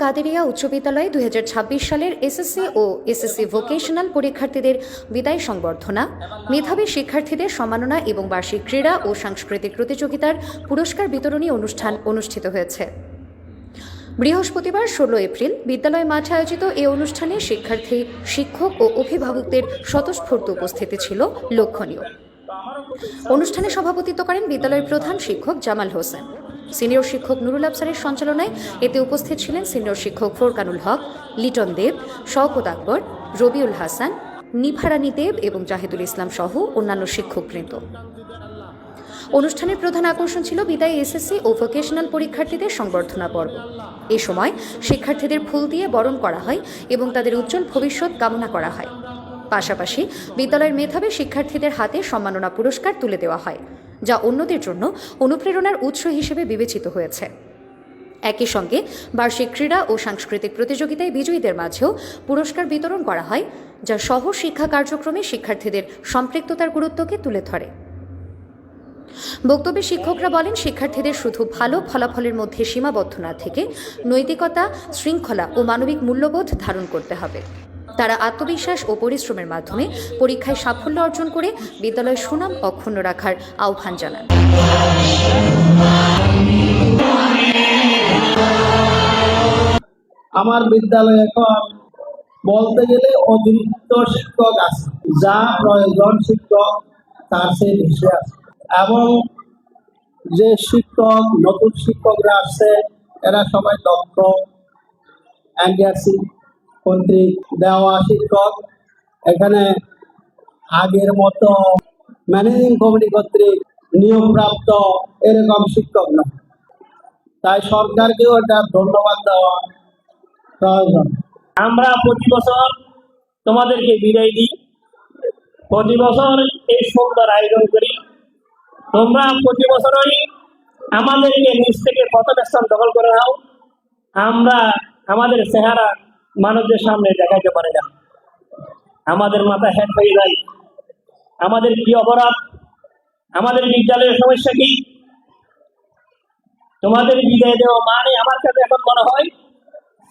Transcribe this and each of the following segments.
কাদেরিয়া উচ্চ বিদ্যালয়ে 2026 সালের এসএসসি ও এসএসসি ভোকেশনাল পরীক্ষার্থীদের বিদায় সংবর্ধনা, মেধাবী শিক্ষার্থীদের সম্মাননা এবং বার্ষিক ক্রীড়া ও সাংস্কৃতিক প্রতিযোগিতার পুরস্কার বিতরণী অনুষ্ঠান অনুষ্ঠিত হয়েছে। বৃহস্পতিবার 16 এপ্রিল বিদ্যালয় মাঠে আয়োজিত এই অনুষ্ঠানে শিক্ষার্থী, শিক্ষক ও অভিভাবকদের স্বতঃস্ফূর্ত উপস্থিতি ছিল লক্ষণীয়। অনুষ্ঠানে সভাপতিত্ব করেন বিদ্যালয়ের প্রধান শিক্ষক জামাল হোসেন। সিনিয়র শিক্ষক নুরুল আফসারের সঞ্চালনায় এতে উপস্থিত ছিলেন সিনিয়র শিক্ষক ফোরকানুল হক, লিটন দেব, শওকত আকবর, রবিউল হাসান, নিভারানী দেব এবং জাহিদুল ইসলাম সহ অন্যান্য শিক্ষকবৃন্দ। অনুষ্ঠানের প্রধান আকর্ষণ ছিল বিদায়ী এসএসসি ও ভোকেশনাল পরীক্ষার্থীদের সংবর্ধনা পর্ব। এ সময় শিক্ষার্থীদের ফুল দিয়ে বরণ করা হয় এবং তাদের উজ্জ্বল ভবিষ্যৎ কামনা করা হয়। পাশাপাশি বিদ্যালয়ের মেধাবী শিক্ষার্থীদের হাতে সম্মাননা পুরস্কার তুলে দেওয়া হয়, যা অন্যদের জন্য অনুপ্রেরণার উৎস হিসেবে বিবেচিত হয়েছে। একই সঙ্গে বার্ষিক ক্রীড়া ও সাংস্কৃতিক প্রতিযোগিতায় বিজয়ীদের মাঝেও পুরস্কার বিতরণ করা হয়, যা সহ শিক্ষা কার্যক্রমে শিক্ষার্থীদের সম্পৃক্ততার গুরুত্বকে তুলে ধরে। বক্তব্যে শিক্ষকরা বলেন, শিক্ষার্থীদের শুধু ভালো ফলাফলের মধ্যে সীমাবদ্ধ না থেকে নৈতিকতা, শৃঙ্খলা ও মানবিক মূল্যবোধ ধারণ করতে হবে। তারা আত্মবিশ্বাস ও পরিশ্রমের মাধ্যমে পরীক্ষায় সাফল্য অর্জন করে বিদ্যালয়ের সুনাম অক্ষুণ্ণ রাখার আহ্বান জানান। আমার বিদ্যালয়ে এখন বলতে গেলে অতিরিক্ত শিক্ষক আছে, যা প্রয়োজন শিক্ষক তার চেয়ে বেশি আছে। এবং যে শিক্ষক, নতুন শিক্ষকরা আসছে, এরা সবাই দক্ষ, এনডিআরসি কর্তৃক দেওয়া শিক্ষক। এখানে আগের মতো ম্যানেজিং কমিটি কর্তৃক নিয়োগপ্রাপ্ত এরকম শিক্ষক না। তাই সরকারকেও এটা ধন্যবাদ দেওয়া প্রয়োজন। আমরা প্রতি বছর তোমাদেরকে বিদায় দিই, প্রতি বছর এই সুন্দর আয়োজন করি। তোমরা প্রতি বছরই আমাদেরকে নিজ থেকে প্রথম স্থান দখল করে নাও। আমরা আমাদের চেহারা মানুষদের সামনে দেখাইতে পারি না, আমাদের মাথা হ্যাট হয়ে যায়। আমাদের কি অপরাধ? আমাদের বিদ্যালয়ের সমস্যা কি? তোমাদের বিদায় দেওয়া মানে আমার কাছে এখন মনে হয়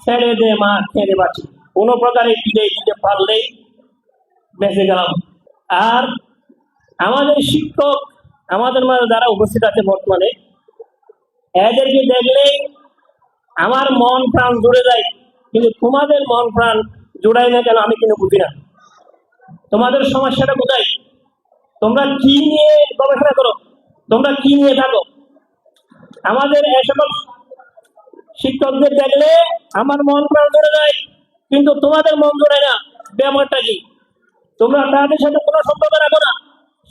ছেড়ে দে মা, খেয়ে বাঁচি। কোনো প্রকারে বিদায় দিতে পারলেই বেঁচে গেলাম। আর আমাদের শিক্ষক, আমাদের মাঝে যারা উপস্থিত আছে বর্তমানে, এদেরকে দেখলেই আমার মন প্রাণ জুড়ে যায়। কিন্তু তোমাদের মন প্রাণ জুড়াই না কেন আমি কিন্তু বুঝি না। তোমাদের সমস্যাটা কোথায়? তোমরা কি নিয়ে গবেষণা করো? তোমরা কি নিয়ে থাকো? আমাদের এই সকল শিক্ষকদের দেখলে আমার মন প্রাণ জুড়ে যায়, কিন্তু তোমাদের মন জুড়ে না। ব্যাপারটা কি? তোমরা তাদের সাথে কোনো সম্পর্ক রাখো না,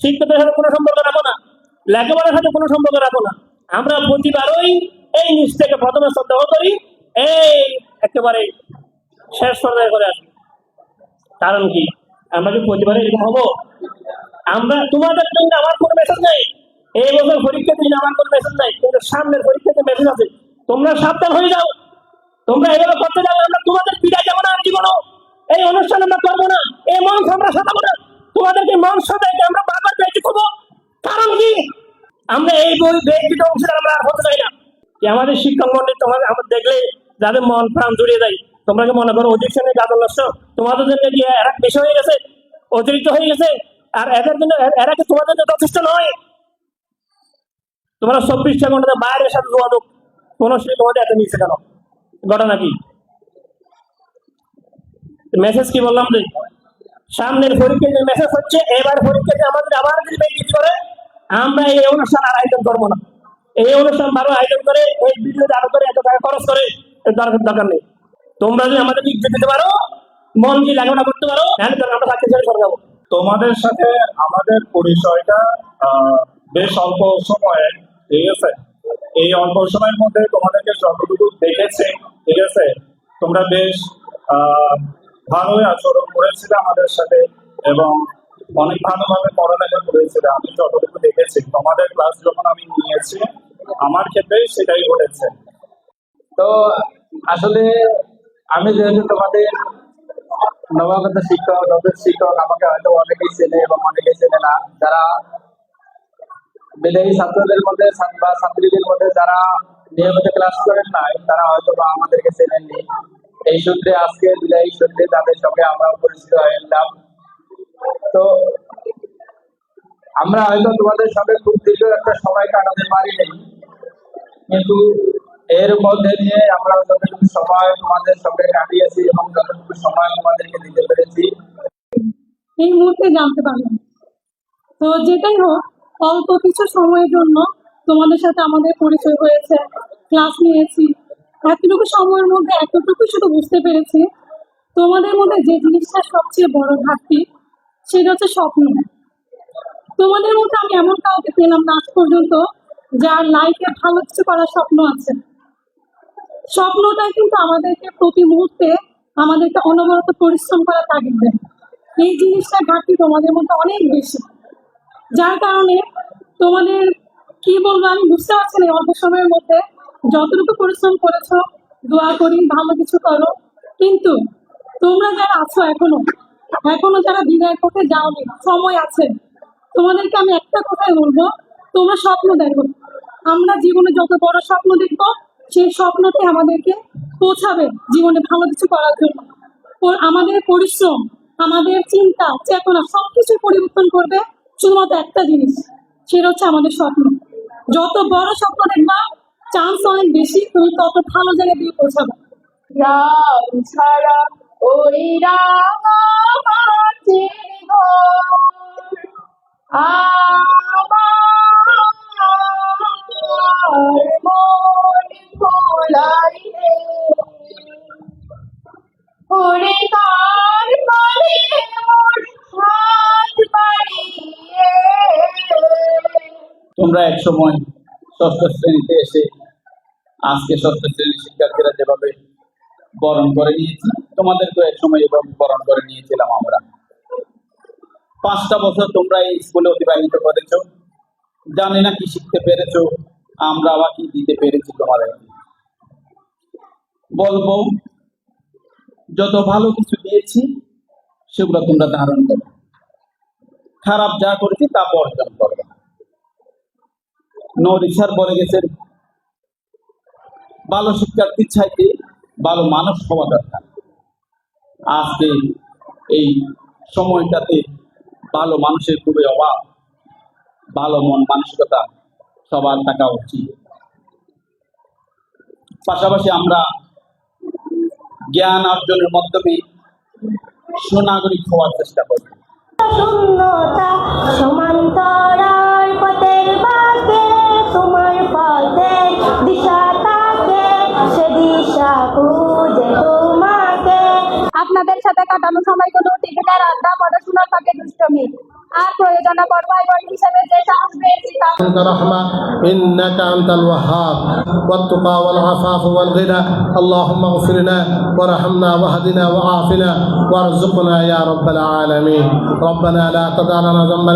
শিক্ষকদের সাথে কোনো সম্পর্ক রাখো না, লেখাপড়ার সাথে কোনো সম্পর্ক রাখো না। আমরা প্রতিবারই এই নিচ থেকে প্রথমে শ্রদ্ধা করি, এই একেবারে শেষ পর্যায়ে করে আসি। কারণ কি? আমরা কি প্রতিবারে এরকম হবো? আমরা তোমাদের জন্য আমার কোনো মেসেজ নেই, এই বছর পরীক্ষা দিন আমার কোনো মেসেজ নাই, কিন্তু সামনের পরীক্ষাতে মেসেজ আছে। তোমরা সাবধান হয়ে যাও। তোমরা এভাবে করতে যাও, আমরা তোমাদের বিদায় যাবো না। জীবনও এই অনুষ্ঠান আমরা করবো না, এই মঞ্চ আমরা সাজাবো না। তোমাদেরকে মঞ্চ সাজাইতে আমরা বারবার দায়িত্ব করবো। কারণ কি? আমরা এই ব্যক্তিগত অংশীদার আমরা আর হতে চাই না। আমাদের শিক্ষক মন্ডলী তোমাদের আমরা দেখলে যাদের মন প্রাণ জুড়িয়ে যায়, তোমরা কি মনে করো অধিক শ্রেণীর গাদল নষ্ট তোমাদের জন্য গিয়ে এরা বেশি হয়ে গেছে, অতিরিক্ত হয়ে গেছে? আর এদের জন্য এরা কি তোমাদের জন্য যথেষ্ট নয়? তোমরা 24টা ঘন্টাতে বাইরের সাথে যোগাযোগ, কোন তোমাদের এত নিচ্ছে কেন? ঘটনা কি? মেসেজ কি বললাম যে সামনের পরীক্ষা যে মেসেজ হচ্ছে, এবার পরীক্ষাতে আমাদের আবার যদি বেশি করে আমরা এই অনুষ্ঠান আর আয়োজন করবো না। এই অনুষ্ঠান ভালো আয়োজন করে এই ভিডিও আরো করে এত টাকা খরচ করে দরকার নেই। তোমরা যদি আমাদের ইজ্জত দিতে পারো, মন দিয়ে লেখাপড়া করতে পারো, তাহলে আমরা চাকরি ছেড়ে সরে যাবো। তোমাদের সাথে আমাদের পরিচয়টা বেশ অল্প সময়ে, ঠিক আছে? এই অল্প সময়ের মধ্যে তোমাদেরকে যতটুকু দেখেছে, ঠিক আছে, তোমরা বেশ ভালোই আচরণ করেছিলে আমাদের সাথে এবং অনেক ভালোভাবে পড়ালেখা করেছিলে। আমি যতটুকু দেখেছি তোমাদের ক্লাস যখন আমি নিয়েছি, আমার ক্ষেত্রে সেটাই ঘটেছে। তো আসলে আমি যেহেতু তোমাদের নবাগত শিক্ষক, নতুন শিক্ষক, আমাকে হয়তো অনেকেই চেনে এবং অনেকেই চেনে না। যারা বিদায়ী ছাত্রদের মধ্যে বা ছাত্রীদের মধ্যে যারা নিয়মিত ক্লাস করেন নাই, তারা হয়তো বা আমাদেরকে চেনেননি। এই সূত্রে আজকে বিদায়ী সূত্রে তাদের সঙ্গে আমরা পরিচিত হয়ে এলাম। তো আমরা হয়তো তোমাদের সঙ্গে খুব দীর্ঘ একটা সময় কাটাতে পারিনি, কিন্তু এর মধ্যে দিয়ে আমরা যতটুকু সময় তোমাদের সঙ্গে কাটিয়েছি এবং যতটুকু সময় তোমাদেরকে দিতে পেরেছি, এই মুহূর্তে জানতে পারলাম। তো যেটাই হোক, অল্প কিছু সময়ের জন্য তোমাদের সাথে আমাদের পরিচয় হয়েছে, ক্লাস নিয়েছি। এতটুকু সময়ের মধ্যে এতটুকু শুধু বুঝতে পেরেছি, তোমাদের মধ্যে যে জিনিসটা সবচেয়ে বড় ঘাটতি সেটা হচ্ছে স্বপ্ন। তোমাদের মধ্যে আমি এমন কাউকে পেলাম না আজ পর্যন্ত যার লাইফে ভালো কিছু করার স্বপ্ন আছে। স্বপ্নটা কিন্তু আমাদেরকে প্রতি মুহূর্তে আমাদেরকে অনবরত পরিশ্রম করা তাগিদ দেয়। এই জিনিসটা ঘাটতি তোমাদের মধ্যে অনেক বেশি, যার কারণে তোমাদের কি বলবো আমি বুঝতে পারছি না। এই অল্প সময়ের মধ্যে যতটুকু পরিশ্রম করেছো, দোয়া করি ভালো কিছু করো। কিন্তু তোমরা যারা আছো এখনো যারা বিদায়ের পথে যাওনি, সময় আছে, তোমাদেরকে আমি একটা কথাই বলবো, তোমরা স্বপ্ন দেখো। আমরা জীবনে যত বড় স্বপ্ন দেখবো, সেই স্বপ্নতে আমাদেরকে পৌঁছাবে জীবনে ভালো কিছু করার জন্য। আমাদের পরিশ্রম, আমাদের চিন্তা চেতনা সবকিছু পরিবর্তন করবে শুধুমাত্র একটা জিনিস, সেটা হচ্ছে আমাদের স্বপ্ন। যত বড় স্বপ্ন দেখবা, চান্স অনেক বেশি তুমি তত ভালো জায়গায় দিয়ে পৌঁছাবে। রাম ছাড়া ওই রাঙামাটির ঘর আমার মন ভোলাই রে, ওরে কার পারে মোর হাত বাড়িয়ে। তোমরা এক সময় ষষ্ঠ শ্রেণীতে এসে আজকে ষষ্ঠ শ্রেণীর শিক্ষার্থীরা যেভাবে বরণ করে নিয়েছি, তোমাদেরকে এক সময় এভাবে বরণ করে নিয়েছিলাম আমরা। 5টা বছর তোমরা এই স্কুলে অতিবাহিত করেছো, জানি না কি শিখতে পেরেছো, আমরা আবার কি দিতে পেরেছি তোমাদের। বলবো যত ভালো কিছু দিয়েছি সেগুলো তোমরা ধারণ করো, খারাপ যা করেছি তা বর্জন করবে। নদী স্যার বলে গেছেন, ভালো শিক্ষার্থীর চাইতে ভালো মানুষ হওয়া দরকার। আজকে এই সময়টাতে ভালো মানুষের খুবই অভাব। ভালো মন মানসিকতা সবার থাকা উচিত। পাশাপাশি আমরা জ্ঞান অর্জনের মাধ্যমে সুনাগরিক হওয়ার চেষ্টা করি। শূন্যতা সমান্তরাল পথের বাঁকে, তোমার পথে দিশা তাকে, সে দিশা খুঁজে তোমাকে। আপনাদের সাথে কাটানো সময়গুলো টিফিনের আড্ডা, পড়াশোনার ফাঁকে দুষ্টমি, আর প্রয়োজনে বড় ভাই বোন হিসেবে যে সাহস পেয়েছি তা أنت رحمة إنك أنت الوهاب والتقى والعفاف والغنى اللهم اغفر لنا وارحمنا واهدنا وعافنا وارزقنا يا رب العالمين. ربنا لا تدع لنا ذنبا